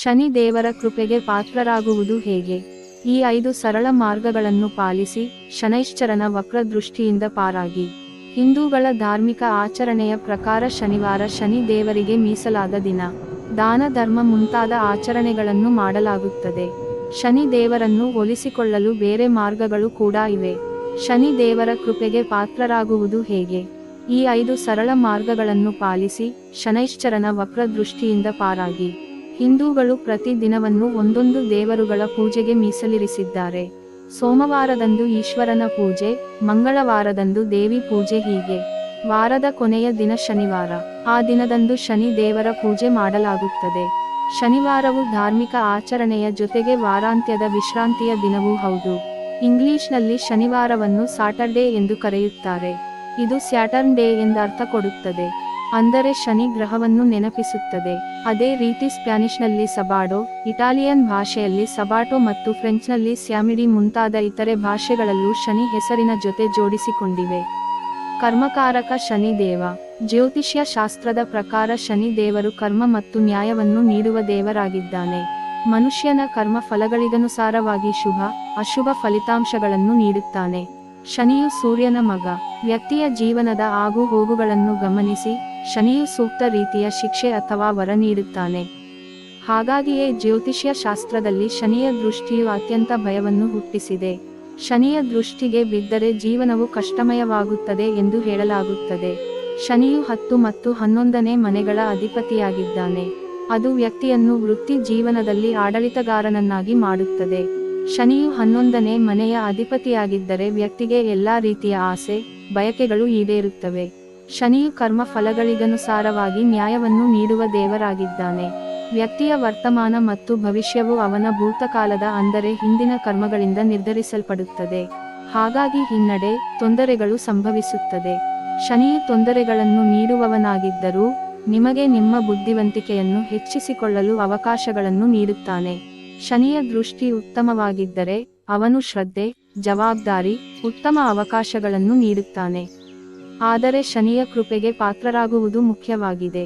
ಶನಿ ದೇವರ ಕೃಪೆಗೆ ಪಾತ್ರರಾಗುವುದು ಹೇಗೆ? ಈ 5 ಸರಳ ಮಾರ್ಗಗಳನ್ನು ಪಾಲಿಸಿ ಶನೈಶ್ಚರನ ವಕ್ರದೃಷ್ಟಿಯಿಂದ ಪಾರಾಗಿ. ಹಿಂದೂಗಳ ಧಾರ್ಮಿಕ ಆಚರಣೆಯ ಪ್ರಕಾರ ಶನಿವಾರ ಶನಿ ದೇವರಿಗೆ ಮೀಸಲಾದ ದಿನ. ದಾನ ಧರ್ಮ ಮುಂತಾದ ಆಚರಣೆಗಳನ್ನು ಮಾಡಲಾಗುತ್ತದೆ. ಶನಿ ದೇವರನ್ನು ಒಲಿಸಿಕೊಳ್ಳಲು ಬೇರೆ ಮಾರ್ಗಗಳು ಕೂಡ ಇವೆ. ಶನಿ ದೇವರ ಕೃಪೆಗೆ ಪಾತ್ರರಾಗುವುದು ಹೇಗೆ? ಈ 5 ಸರಳ ಮಾರ್ಗಗಳನ್ನು ಪಾಲಿಸಿ ಶನೈಶ್ಚರನ ವಕ್ರದೃಷ್ಟಿಯಿಂದ ಪಾರಾಗಿ. ಹಿಂದೂಗಳು ಪ್ರತಿ ದಿನವನ್ನು ಒಂದೊಂದು ದೇವರುಗಳ ಪೂಜೆಗೆ ಮೀಸಲಿರಿಸಿದ್ದಾರೆ. ಸೋಮವಾರದಂದು ಈಶ್ವರನ ಪೂಜೆ, ಮಂಗಳವಾರದಂದು ದೇವಿ ಪೂಜೆ, ಹೀಗೆ. ವಾರದ ಕೊನೆಯ ದಿನ ಶನಿವಾರ. ಆ ದಿನದಂದು ಶನಿ ದೇವರ ಪೂಜೆ ಮಾಡಲಾಗುತ್ತದೆ. ಶನಿವಾರವು ಧಾರ್ಮಿಕ ಆಚರಣೆಯ ಜೊತೆಗೆ ವಾರಾಂತ್ಯದ ವಿಶ್ರಾಂತಿಯ ದಿನವೂ ಹೌದು. ಇಂಗ್ಲಿಷ್ನಲ್ಲಿ ಶನಿವಾರವನ್ನು ಸಾಟರ್ಡೇ ಎಂದು ಕರೆಯುತ್ತಾರೆ. ಇದು ಸ್ಯಾಟರ್ನ್ ಡೇ ಎಂದರ್ಥ ಕೊಡುತ್ತದೆ, ಅಂದರೆ ಶನಿ ಗ್ರಹವನ್ನು ನೆನಪಿಸುತ್ತದೆ. ಅದೇ ರೀತಿ ಸ್ಪ್ಯಾನಿಷ್ನಲ್ಲಿ ಸಬಾಡೋ, ಇಟಾಲಿಯನ್ ಭಾಷೆಯಲ್ಲಿ ಸಬಾಟೋ ಮತ್ತು ಫ್ರೆಂಚ್ನಲ್ಲಿ ಸ್ಯಾಮಿಡಿ ಮುಂತಾದ ಇತರೆ ಭಾಷೆಗಳಲ್ಲೂ ಶನಿ ಹೆಸರಿನ ಜೊತೆ ಜೋಡಿಸಿಕೊಂಡಿವೆ. ಕರ್ಮಕಾರಕ ಶನಿ ದೇವ. ಜ್ಯೋತಿಷ್ಯ ಶಾಸ್ತ್ರದ ಪ್ರಕಾರ ಶನಿ ದೇವರು ಕರ್ಮ ಮತ್ತು ನ್ಯಾಯವನ್ನು ನೀಡುವ ದೇವರಾಗಿದ್ದಾನೆ. ಮನುಷ್ಯನ ಕರ್ಮ ಫಲಗಳಿಗನುಸಾರವಾಗಿ ಶುಭ, ಅಶುಭ ಫಲಿತಾಂಶಗಳನ್ನು ನೀಡುತ್ತಾನೆ. ಶನಿಯು ಸೂರ್ಯನ ಮಗ. ವ್ಯಕ್ತಿಯ ಜೀವನದ ಆಗು ಹೋಗುಗಳನ್ನು ಗಮನಿಸಿ ಶನಿಯು ಸೂಕ್ತ ರೀತಿಯ ಶಿಕ್ಷೆ ಅಥವಾ ವರ ನೀಡುತ್ತಾನೆ. ಹಾಗಾಗಿಯೇ ಜ್ಯೋತಿಷ್ಯ ಶಾಸ್ತ್ರದಲ್ಲಿ ಶನಿಯ ದೃಷ್ಟಿಯು ಅತ್ಯಂತ ಭಯವನ್ನು ಹುಟ್ಟಿಸಿದೆ. ಶನಿಯ ದೃಷ್ಟಿಗೆ ಬಿದ್ದರೆ ಜೀವನವು ಕಷ್ಟಮಯವಾಗುತ್ತದೆ ಎಂದು ಹೇಳಲಾಗುತ್ತದೆ. ಶನಿಯು 10 ಮತ್ತು 11ನೇ ಮನೆಗಳ ಅಧಿಪತಿಯಾಗಿದ್ದಾನೆ. ಅದು ವ್ಯಕ್ತಿಯನ್ನು ವೃತ್ತಿ ಜೀವನದಲ್ಲಿ ಆಡಳಿತಗಾರನನ್ನಾಗಿ ಮಾಡುತ್ತದೆ. ಶನಿಯು 11ನೇ ಮನೆಯ ಅಧಿಪತಿಯಾಗಿದ್ದರೆ ವ್ಯಕ್ತಿಗೆ ಎಲ್ಲಾ ರೀತಿಯ ಆಸೆ, ಬಯಕೆಗಳು ಈಡೇರುತ್ತವೆ. ಶನಿಯು ಕರ್ಮ ಫಲಗಳಿಗನುಸಾರವಾಗಿ ನ್ಯಾಯವನ್ನು ನೀಡುವ ದೇವರಾಗಿದ್ದಾನೆ. ವ್ಯಕ್ತಿಯ ವರ್ತಮಾನ ಮತ್ತು ಭವಿಷ್ಯವು ಅವನ ಭೂತಕಾಲದ ಅಂದರೆ ಹಿಂದಿನ ಕರ್ಮಗಳಿಂದ ನಿರ್ಧರಿಸಲ್ಪಡುತ್ತದೆ. ಹಾಗಾಗಿ ಹಿನ್ನಡೆ, ತೊಂದರೆಗಳು ಸಂಭವಿಸುತ್ತದೆ. ಶನಿಯು ತೊಂದರೆಗಳನ್ನು ನೀಡುವವನಾಗಿದ್ದರೂ ನಿಮಗೆ ನಿಮ್ಮ ಬುದ್ಧಿವಂತಿಕೆಯನ್ನು ಹೆಚ್ಚಿಸಿಕೊಳ್ಳಲು ಅವಕಾಶಗಳನ್ನು ನೀಡುತ್ತಾನೆ. ಶನಿಯ ದೃಷ್ಟಿ ಉತ್ತಮವಾಗಿದ್ದರೆ ಅವನು ಶ್ರದ್ಧೆ, ಜವಾಬ್ದಾರಿ, ಉತ್ತಮ ಅವಕಾಶಗಳನ್ನು ನೀಡುತ್ತಾನೆ. ಆದರೆ ಶನಿಯ ಕೃಪೆಗೆ ಪಾತ್ರರಾಗುವುದು ಮುಖ್ಯವಾಗಿದೆ.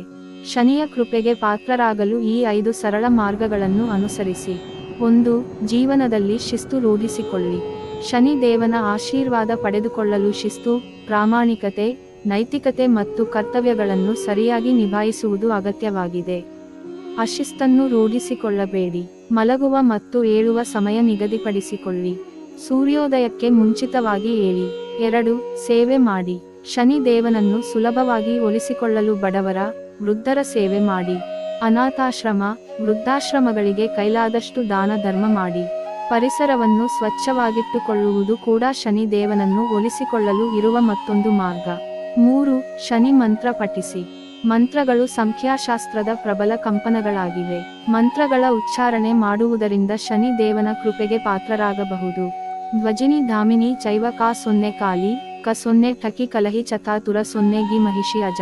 ಶನಿಯ ಕೃಪೆಗೆ ಪಾತ್ರರಾಗಲು ಈ 5 ಸರಳ ಮಾರ್ಗಗಳನ್ನು ಅನುಸರಿಸಿ. 1. ಜೀವನದಲ್ಲಿ ಶಿಸ್ತು ರೂಢಿಸಿಕೊಳ್ಳಿ. ಶನಿ ದೇವನ ಆಶೀರ್ವಾದ ಪಡೆದುಕೊಳ್ಳಲು ಶಿಸ್ತು, ಪ್ರಾಮಾಣಿಕತೆ, ನೈತಿಕತೆ ಮತ್ತು ಕರ್ತವ್ಯಗಳನ್ನು ಸರಿಯಾಗಿ ನಿಭಾಯಿಸುವುದು ಅಗತ್ಯವಾಗಿದೆ. ಅಶಿಸ್ತನ್ನು ರೂಢಿಸಿಕೊಳ್ಳಬೇಡಿ. ಮಲಗುವ ಮತ್ತು ಏಳುವ ಸಮಯ ನಿಗದಿಪಡಿಸಿಕೊಳ್ಳಿ. ಸೂರ್ಯೋದಯಕ್ಕೆ ಮುಂಚಿತವಾಗಿ ಏಳಿ. 2. ಸೇವೆ ಮಾಡಿ. ಶನಿ ದೇವನನ್ನು ಸುಲಭವಾಗಿ ಒಲಿಸಿಕೊಳ್ಳಲು ಬಡವರ, ವೃದ್ಧರ ಸೇವೆ ಮಾಡಿ. ಅನಾಥಾಶ್ರಮ, ವೃದ್ಧಾಶ್ರಮಗಳಿಗೆ ಕೈಲಾದಷ್ಟು ದಾನ ಧರ್ಮ ಮಾಡಿ. ಪರಿಸರವನ್ನು ಸ್ವಚ್ಛವಾಗಿಟ್ಟುಕೊಳ್ಳುವುದು ಕೂಡ ಶನಿ ದೇವನನ್ನು ಒಲಿಸಿಕೊಳ್ಳಲು ಇರುವ ಮತ್ತೊಂದು ಮಾರ್ಗ. 3. ಶನಿ ಮಂತ್ರ ಪಠಿಸಿ. ಮಂತ್ರಗಳು ಸಂಖ್ಯಾಶಾಸ್ತ್ರದ ಪ್ರಬಲ ಕಂಪನಗಳಾಗಿವೆ. ಮಂತ್ರಗಳ ಉಚ್ಚಾರಣೆ ಮಾಡುವುದರಿಂದ ಶನಿ ದೇವನ ಕೃಪೆಗೆ ಪಾತ್ರರಾಗಬಹುದು. ಧ್ವಜಿನಿ ಧಾಮಿನಿ ಚೈವ ಕಾ 0 ಕಾಲಿ, ಕ 0 ಠಕಿ ಕಲಹಿ ಚತಾತುರ 0 ಗಿ ಮಹಿಷಿ ಅಜ.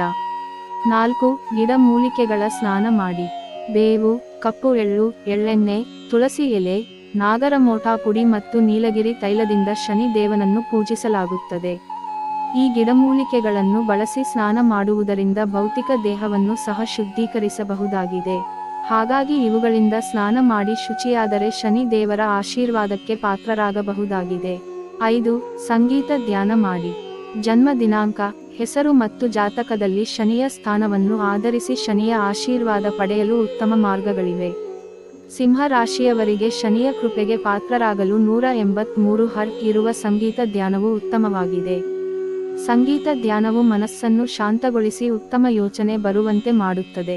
4. ಗಿಡ ಮೂಲಿಕೆಗಳ ಸ್ನಾನ ಮಾಡಿ. ಬೇವು, ಕಪ್ಪು ಎಳ್ಳು, ಎಳ್ಳೆಣ್ಣೆ, ತುಳಸಿ ಎಲೆ, ನಾಗರಮೋಟ ಪುಡಿ ಮತ್ತು ನೀಲಗಿರಿ ತೈಲದಿಂದ ಶನಿ ದೇವನನ್ನು ಪೂಜಿಸಲಾಗುತ್ತದೆ. ಈ ಗಿಡಮೂಲಿಕೆಗಳನ್ನು ಬಳಸಿ ಸ್ನಾನ ಮಾಡುವುದರಿಂದ ಭೌತಿಕ ದೇಹವನ್ನು ಸಹ ಶುದ್ಧೀಕರಿಸಬಹುದಾಗಿದೆ. ಹಾಗಾಗಿ ಇವುಗಳಿಂದ ಸ್ನಾನ ಮಾಡಿ ಶುಚಿಯಾದರೆ ಶನಿ ದೇವರ ಆಶೀರ್ವಾದಕ್ಕೆ ಪಾತ್ರರಾಗಬಹುದಾಗಿದೆ. 5. ಸಂಗೀತ ಧ್ಯಾನ ಮಾಡಿ. ಜನ್ಮ ದಿನಾಂಕ, ಹೆಸರು ಮತ್ತು ಜಾತಕದಲ್ಲಿ ಶನಿಯ ಸ್ಥಾನವನ್ನು ಆಧರಿಸಿ ಶನಿಯ ಆಶೀರ್ವಾದ ಪಡೆಯಲು ಉತ್ತಮ ಮಾರ್ಗಗಳಿವೆ. ಸಿಂಹ ರಾಶಿಯವರಿಗೆ ಶನಿಯ ಕೃಪೆಗೆ ಪಾತ್ರರಾಗಲು 183 ಹರ್ಟ್ ಇರುವ ಸಂಗೀತ ಧ್ಯಾನವು ಉತ್ತಮವಾಗಿದೆ. ಸಂಗೀತ ಧ್ಯಾನವು ಮನಸ್ಸನ್ನು ಶಾಂತಗೊಳಿಸಿ ಉತ್ತಮ ಯೋಚನೆ ಬರುವಂತೆ ಮಾಡುತ್ತದೆ.